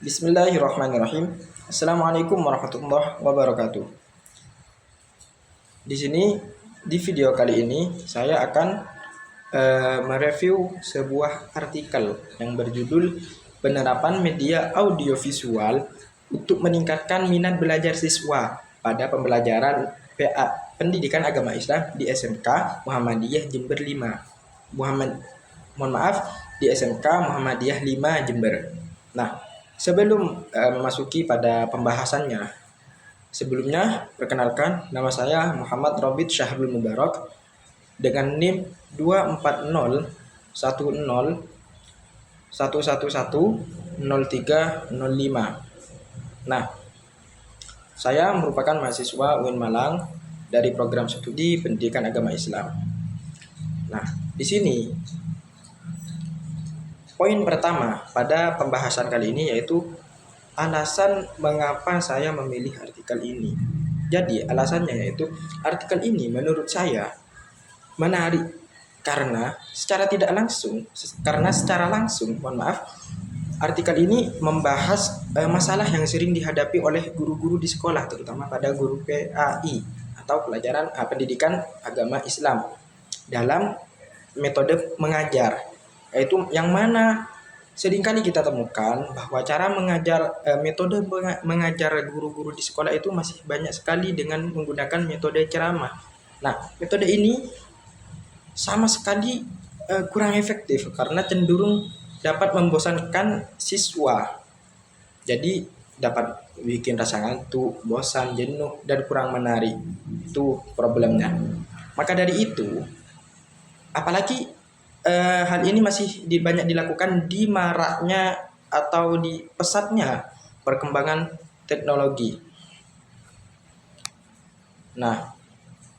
Bismillahirrahmanirrahim. Assalamualaikum warahmatullahi wabarakatuh. Di sini di video kali ini saya akan mereview sebuah artikel yang berjudul Penerapan Media Audiovisual untuk meningkatkan minat belajar siswa pada pembelajaran Pendidikan Agama Islam di SMK Muhammadiyah Jember 5. Mohon maaf, di SMK Muhammadiyah 5 Jember. Nah, sebelum memasuki pada pembahasannya, sebelumnya perkenalkan, nama saya Muhammad Robit Syahrul Mubarak dengan NIM 2401011100305. Nah, saya merupakan mahasiswa UIN Malang dari program studi Pendidikan Agama Islam. Nah, di sini poin pertama pada pembahasan kali ini yaitu alasan mengapa saya memilih artikel ini. Jadi alasannya yaitu artikel ini menurut saya menarik karena secara langsung, artikel ini membahas masalah yang sering dihadapi oleh guru-guru di sekolah, terutama pada guru PAI atau pelajaran pendidikan agama Islam dalam metode mengajar, yaitu yang mana seringkali kita temukan bahwa cara mengajar metode mengajar guru-guru di sekolah itu masih banyak sekali dengan menggunakan metode ceramah. Nah, metode ini sama sekali kurang efektif karena cenderung dapat membosankan siswa. Jadi dapat bikin rasa ngantuk, bosan, jenuh, dan kurang menarik. Itu problemnya. Maka dari itu, apalagi hal ini masih banyak dilakukan di maraknya atau di pesatnya perkembangan teknologi. Nah,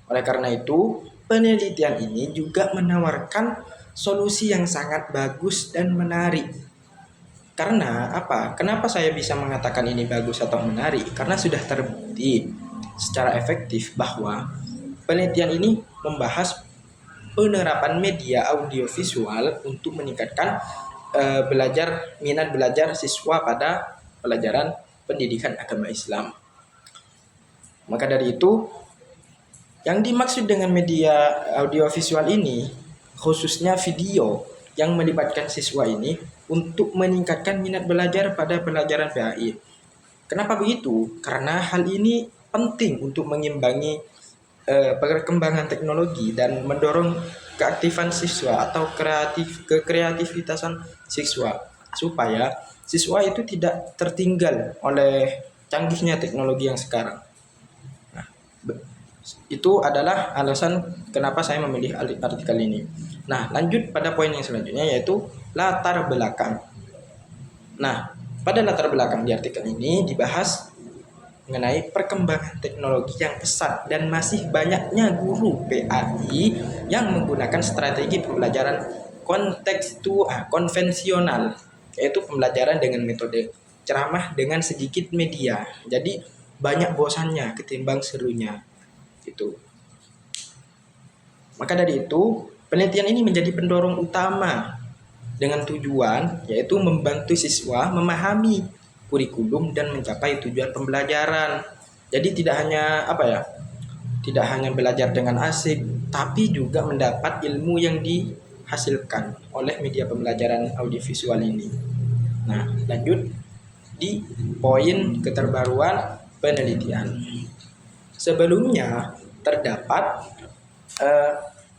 oleh karena itu, penelitian ini juga menawarkan solusi yang sangat bagus dan menarik. Karena apa? Kenapa saya bisa mengatakan ini bagus atau menarik? Karena sudah terbukti secara efektif bahwa penelitian ini membahas penerapan media audiovisual untuk meningkatkan minat belajar siswa pada pelajaran pendidikan agama Islam. Maka dari itu, yang dimaksud dengan media audiovisual ini khususnya video yang melibatkan siswa ini untuk meningkatkan minat belajar pada pelajaran PAI. Kenapa begitu? Karena hal ini penting untuk mengimbangi perkembangan teknologi dan mendorong keaktifan siswa atau kreativitasan siswa supaya siswa itu tidak tertinggal oleh canggihnya teknologi yang sekarang. Nah, itu adalah alasan kenapa saya memilih artikel ini. Nah, lanjut pada poin yang selanjutnya yaitu latar belakang. Nah, pada latar belakang di artikel ini dibahas mengenai perkembangan teknologi yang pesat dan masih banyaknya guru PAI yang menggunakan strategi pembelajaran konvensional, yaitu pembelajaran dengan metode ceramah dengan sedikit media. Jadi banyak bosannya ketimbang serunya. Itu. Maka dari itu, penelitian ini menjadi pendorong utama dengan tujuan yaitu membantu siswa memahami kurikulum dan mencapai tujuan pembelajaran. Jadi tidak hanya belajar dengan asik, tapi juga mendapat ilmu yang dihasilkan oleh media pembelajaran audiovisual ini. Nah, lanjut di poin keterbaruan penelitian. Sebelumnya terdapat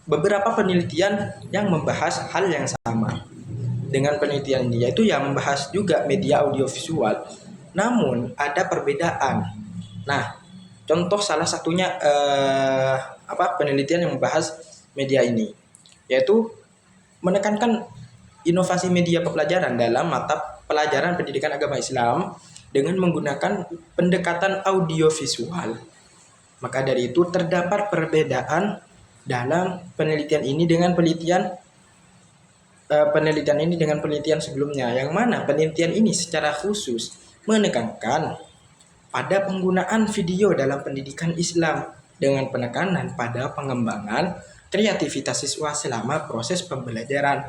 beberapa penelitian yang membahas hal yang sama dengan penelitian ini, yaitu yang membahas juga media audiovisual, namun ada perbedaan. Nah, contoh salah satunya penelitian yang membahas media ini, yaitu menekankan inovasi media pembelajaran dalam mata pelajaran pendidikan agama Islam dengan menggunakan pendekatan audiovisual. Maka dari itu terdapat perbedaan dalam penelitian ini dengan penelitian sebelumnya, yang mana penelitian ini secara khusus menekankan pada penggunaan video dalam pendidikan Islam dengan penekanan pada pengembangan kreativitas siswa selama proses pembelajaran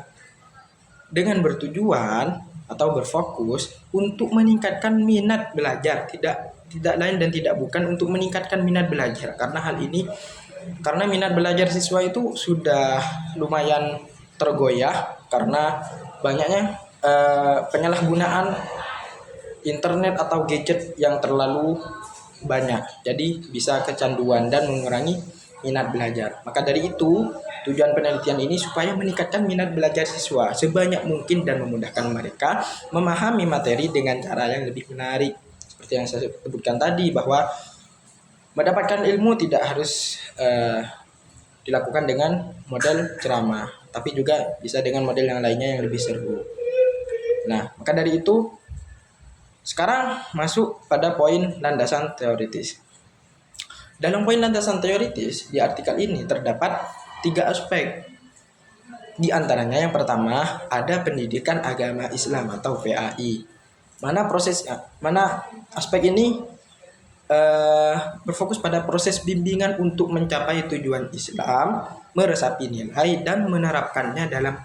dengan bertujuan atau berfokus untuk meningkatkan minat belajar, tidak lain dan tidak bukan untuk meningkatkan minat belajar. Karena minat belajar siswa itu sudah lumayan tergoyah karena banyaknya penyalahgunaan internet atau gadget yang terlalu banyak. Jadi bisa kecanduan dan mengurangi minat belajar. Maka dari itu, tujuan penelitian ini supaya meningkatkan minat belajar siswa sebanyak mungkin dan memudahkan mereka memahami materi dengan cara yang lebih menarik. Seperti yang saya sebutkan tadi, bahwa mendapatkan ilmu tidak harus dilakukan dengan model ceramah, tapi juga bisa dengan model yang lainnya yang lebih seru. Nah, maka dari itu sekarang masuk pada poin landasan teoritis. Dalam poin landasan teoritis di artikel ini terdapat 3 aspek. Di antaranya yang pertama ada pendidikan agama Islam atau PAI. Mana aspek ini berfokus pada proses bimbingan untuk mencapai tujuan Islam, meresapi nilai dan menerapkannya dalam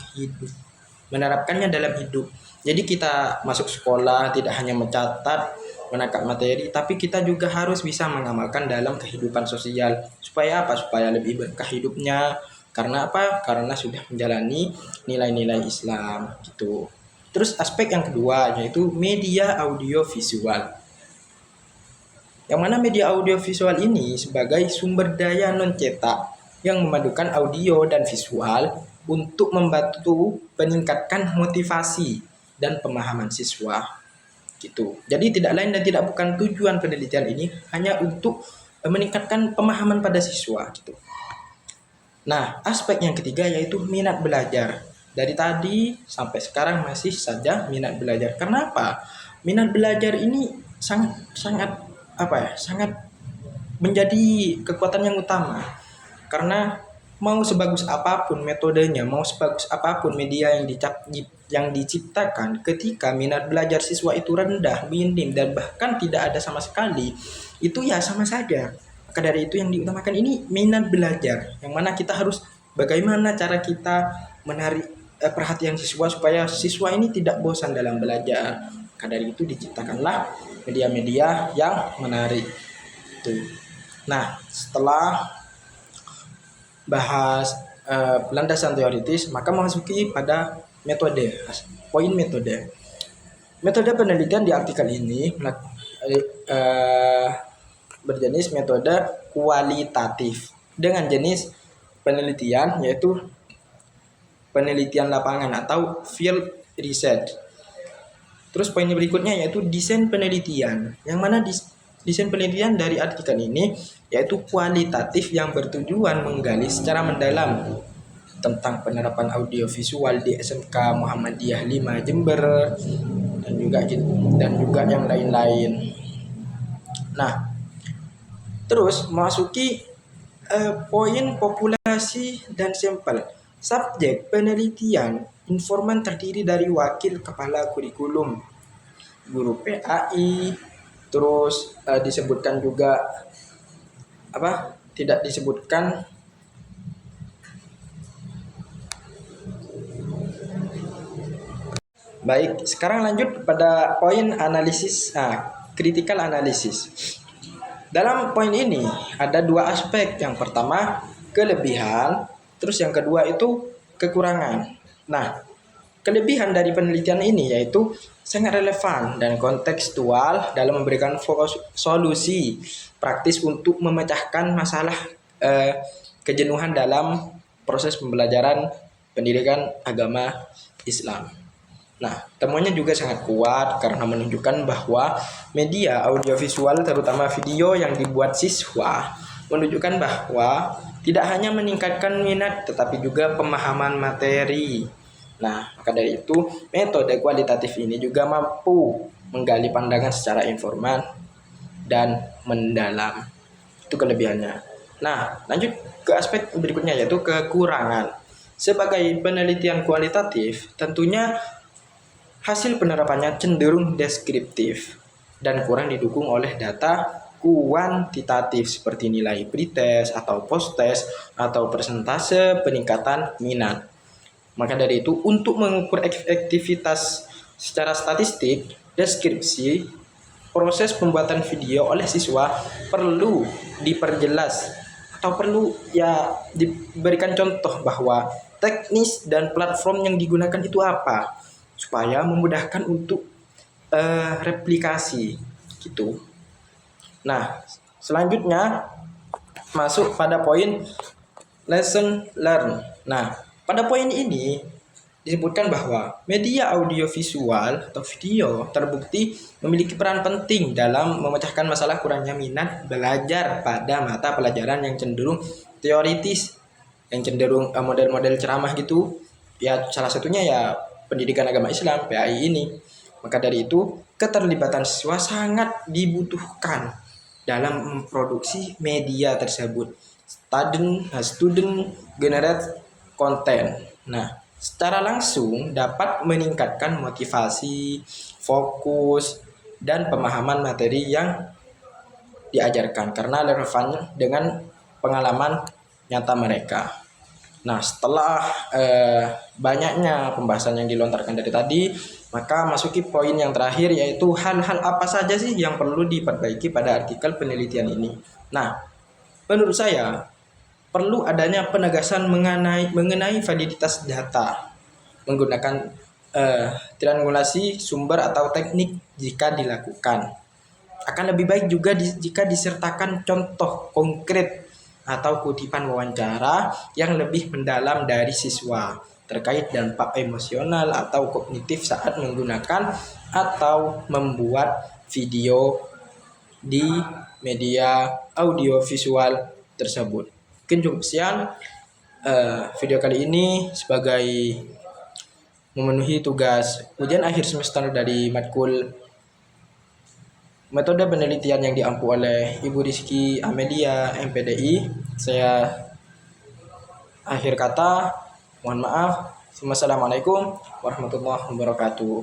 hidup. Jadi kita masuk sekolah tidak hanya mencatat, menangkap materi, tapi kita juga harus bisa mengamalkan dalam kehidupan sosial. Supaya apa? Supaya lebih berkah hidupnya. Karena apa? Karena sudah menjalani nilai-nilai Islam gitu. Terus aspek yang kedua yaitu media audio visual. Yang mana media audiovisual ini sebagai sumber daya non-cetak yang memadukan audio dan visual untuk membantu meningkatkan motivasi dan pemahaman siswa gitu. Jadi tidak lain dan tidak bukan tujuan penelitian ini hanya untuk meningkatkan pemahaman pada siswa gitu. Nah, aspek yang ketiga yaitu minat belajar. Dari tadi sampai sekarang masih saja minat belajar. Kenapa? Minat belajar ini sangat menjadi kekuatan yang utama. Karena mau sebagus apapun metodenya, mau sebagus apapun media yang diciptakan, ketika minat belajar siswa itu rendah, minim, dan bahkan tidak ada sama sekali, itu ya sama saja. Maka dari itu yang diutamakan ini minat belajar, yang mana kita harus bagaimana cara kita menarik perhatian siswa supaya siswa ini tidak bosan dalam belajar. Maka dari itu diciptakanlah media-media yang menarik. Nah, setelah bahas landasan teoritis, maka memasuki pada metode. Poin metode. Metode penelitian di artikel ini berjenis metode kualitatif dengan jenis penelitian yaitu penelitian lapangan atau field research. Terus poin berikutnya yaitu desain penelitian, yang mana desain penelitian dari artikel ini yaitu kualitatif yang bertujuan menggali secara mendalam tentang penerapan audiovisual di SMK Muhammadiyah 5 Jember dan juga yang lain-lain. Nah, terus memasuki poin populasi dan sampel. Subjek penelitian informan terdiri dari wakil kepala kurikulum, guru PAI, terus disebutkan juga tidak disebutkan baik. Sekarang lanjut pada poin analisis, critical analysis. Dalam poin ini ada 2 aspek. Yang pertama kelebihan, terus yang kedua itu kekurangan. Nah, kelebihan dari penelitian ini yaitu sangat relevan dan kontekstual dalam memberikan solusi praktis untuk memecahkan masalah kejenuhan dalam proses pembelajaran pendidikan agama Islam. Nah, temuannya juga sangat kuat karena menunjukkan bahwa media audiovisual terutama video yang dibuat siswa menunjukkan bahwa tidak hanya meningkatkan minat tetapi juga pemahaman materi. Nah, maka dari itu metode kualitatif ini juga mampu menggali pandangan secara informan dan mendalam. Itu kelebihannya. Nah, lanjut ke aspek berikutnya yaitu kekurangan. Sebagai penelitian kualitatif, tentunya hasil penerapannya cenderung deskriptif dan kurang didukung oleh data kuantitatif seperti nilai pretest atau posttest atau persentase peningkatan minat. Maka dari itu untuk mengukur efektivitas Secara statistik, deskripsi proses pembuatan video oleh siswa perlu diperjelas atau perlu ya diberikan contoh bahwa teknis dan platform yang digunakan itu apa supaya memudahkan untuk replikasi gitu. Nah, selanjutnya masuk pada poin lesson learn. Nah, pada poin ini disebutkan bahwa media audiovisual atau video terbukti memiliki peran penting dalam memecahkan masalah kurangnya minat belajar pada mata pelajaran yang cenderung teoritis, yang cenderung model-model ceramah gitu. Ya, salah satunya ya pendidikan agama Islam, PAI ini. Maka dari itu, keterlibatan siswa sangat dibutuhkan dalam memproduksi media tersebut. Student generate content. Nah, secara langsung dapat meningkatkan motivasi, fokus, dan pemahaman materi yang diajarkan karena relevan dengan pengalaman nyata mereka. Nah, setelah banyaknya pembahasan yang dilontarkan dari tadi, maka masuki poin yang terakhir, yaitu hal-hal apa saja sih yang perlu diperbaiki pada artikel penelitian ini. Nah, menurut saya perlu adanya penegasan mengenai validitas data menggunakan triangulasi sumber atau teknik jika dilakukan. Akan lebih baik juga jika disertakan contoh konkret atau kutipan wawancara yang lebih mendalam dari siswa terkait dampak emosional atau kognitif saat menggunakan atau membuat video di media audiovisual tersebut. Mungkin cukup sekian video kali ini sebagai memenuhi tugas ujian akhir semester dari matkul metode penelitian yang diampu oleh Ibu Rizky Amelia MPDI. Saya akhir kata, mohon maaf. Wassalamualaikum warahmatullahi wabarakatuh.